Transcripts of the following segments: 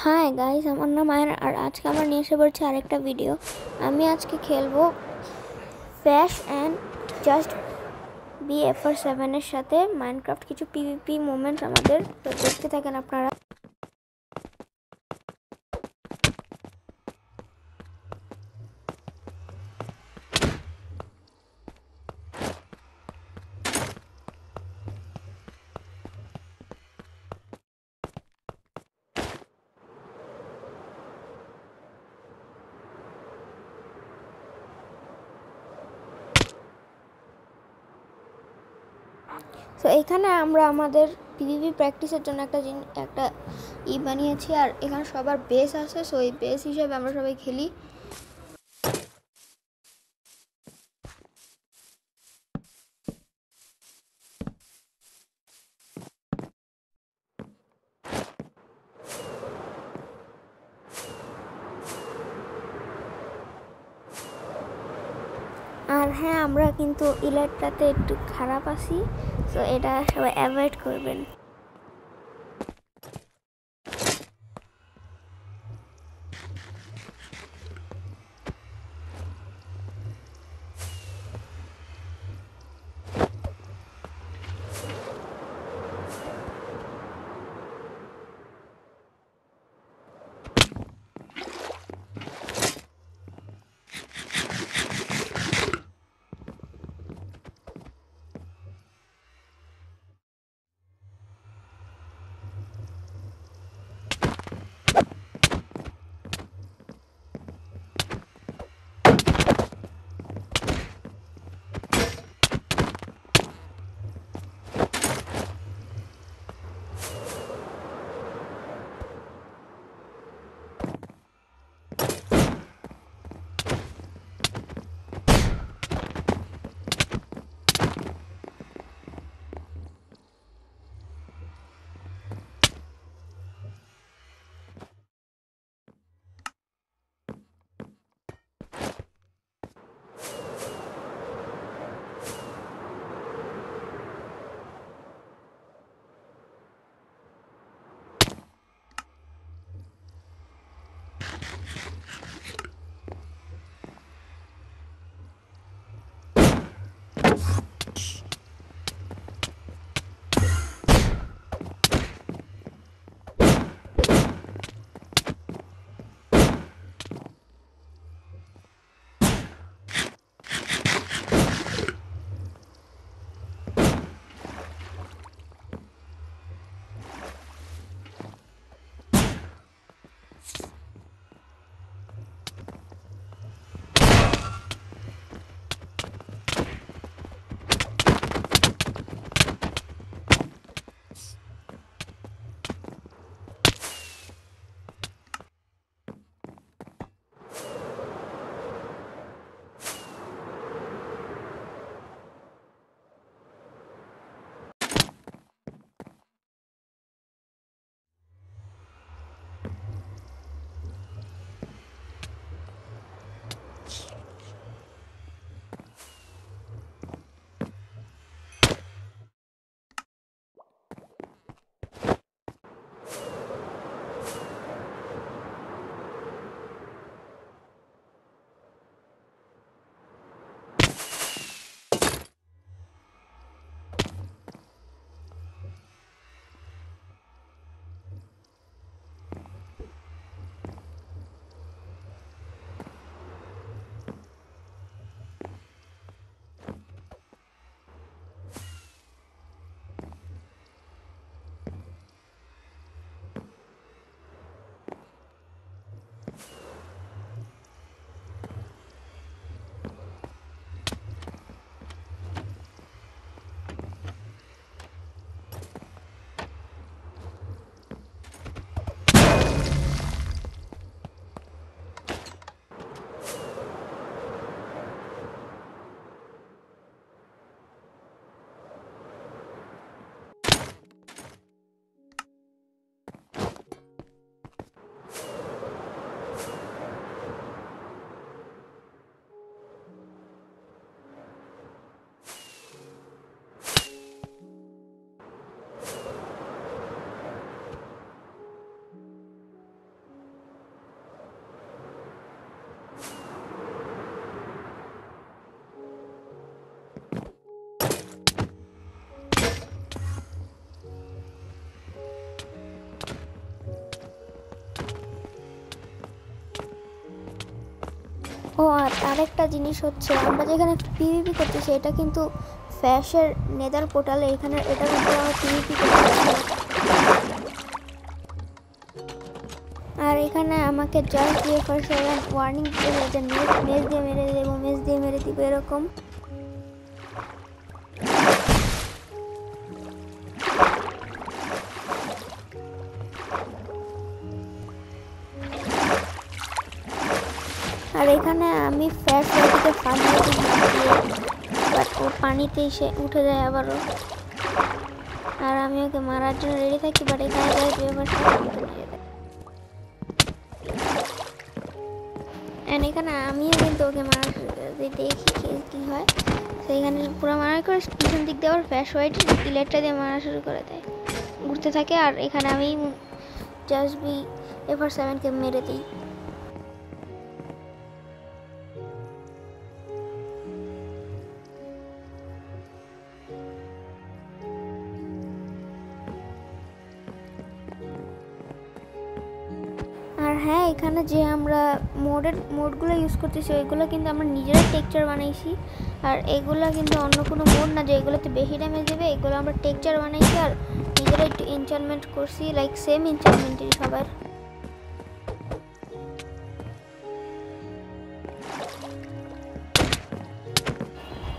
Hi guys, আমার নাম ion আর আজকে আমরা নিয়ে এসে পড়ছি আরেকটা ভিডিও। আমি আজকে খেলবো ফ্যাশ অ্যান্ড জাস্ট BFR7 এর সাথে মাইনক্রাফট কিছু পিভিপি মোমেন্টস আমাদের, তো দেখতে থাকেন আপনারা। তো এখানে আমরা আমাদের পিভিপি প্র্যাকটিসের জন্য একটা বানিয়েছি, আর এখানে সবার বেস আছে। সো এই বেস হিসেবে আমরা সবাই খেলি। আর হ্যাঁ, আমরা কিন্তু ইলেকট্রাতে একটু খারাপ আছি, তো এটা সবাই অ্যাভয়েড করবেন। ও আর আরেকটা জিনিস হচ্ছে, আমরা যেখানে পিভিপি করতেছি এটা কিন্তু ফ্যাশের নেদার পোর্টালে, এখানে এটা কিন্তু আমরা পিভিপি করতেছি। আর এখানে আমাকে জাস্ট BFR7 ওয়ার্নিং দিয়ে যে মেজ দিয়ে মেরে দেবো, মেজ দিয়ে মেরে দিব এরকম। আর এখানে আমি ফ্যাট ওয়াইটিকে ফালিয়ে দিই, বাট ও পানিতেই সে উঠে যায় আবারও। আর আমি ওকে মারার জন্য রেডি থাকি, বাট এখানে যাই অ্যান্ড এখানে আমিও কিন্তু ওকে মারার দেখি কী হয়। সেইখানে পুরো মারার করে পিছন দিক দিয়ে আবার ফ্যাশ হোয়াইট ইলেকট্রা দিয়ে মারা শুরু করে দেয়, ঘুরতে থাকে। আর এখানে আমি জাস্ট BFR7কে মেরে দিই। আর হ্যাঁ, এখানে যে আমরা মোডগুলো ইউজ করতেছি ওইগুলো কিন্তু আমরা নিজেরাই টেক্সচার বানাইছি। আর এগুলো কিন্তু অন্য কোনো মোড না যে এগুলোতে বেশি ড্যামেজ দেবে, এগুলো আমরা টেক্সচার বানাইছি আর নিজেরাই একটু এনচান্টমেন্ট করছি, লাইক সেম এনচান্টমেন্টই সবার।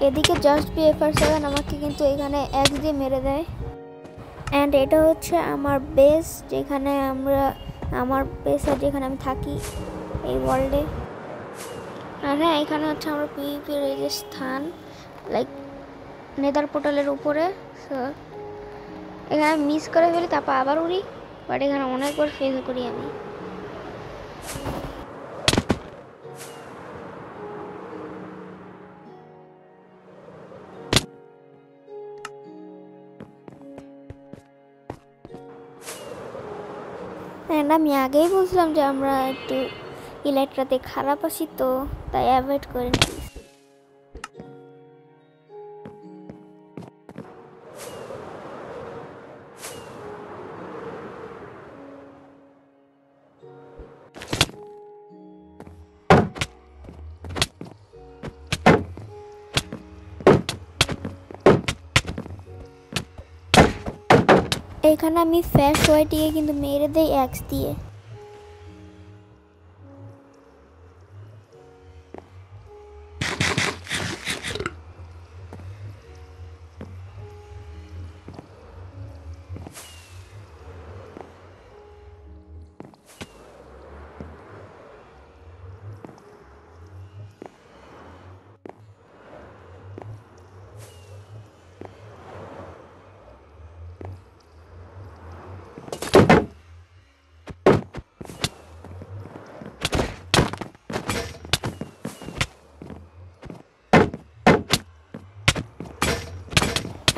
এদিকে জাস্ট BFR7 আমাকে কিন্তু এখানে এক্স দিয়ে মেরে দেয়। অ্যান্ড এটা হচ্ছে আমার বেস, যেখানে আমার বেস আর যেখানে আমি থাকি এই ওয়ার্ল্ডে। আর হ্যাঁ, এখানে হচ্ছে আমার পিভিপির এই যে স্থান, লাইক নেদার পোর্টালের উপরে। সো এখানে মিস করে ফেলি, তারপর আবার উড়ি, বাট এখানে অনেকবার ফেল করি আমি। অ্যান্ড আমি আগেই বলছিলাম যে আমরা একটু ইলেকট্রাতে খারাপ আছি, তো তাই অ্যাভয়েড করে নিই। এখানে আমি ফ্যাশ হোয়াইটিকে কিন্তু মেরে দেই এক্স দিয়ে।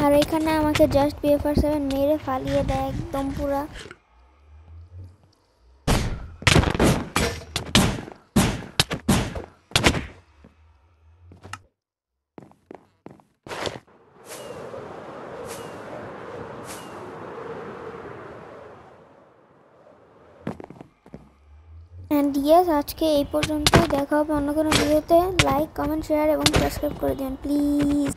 আর এখানে আমাকে জাস্ট BFR7 মেরে ফালিয়ে দেয় একদম পুরা। অ্যান্ড ইয়েস, আজকে এই পর্যন্তই। দেখা হবে অন্য কোনো ভিডিওতে। লাইক, কমেন্ট, শেয়ার এবং সাবস্ক্রাইব করে দিন প্লিজ।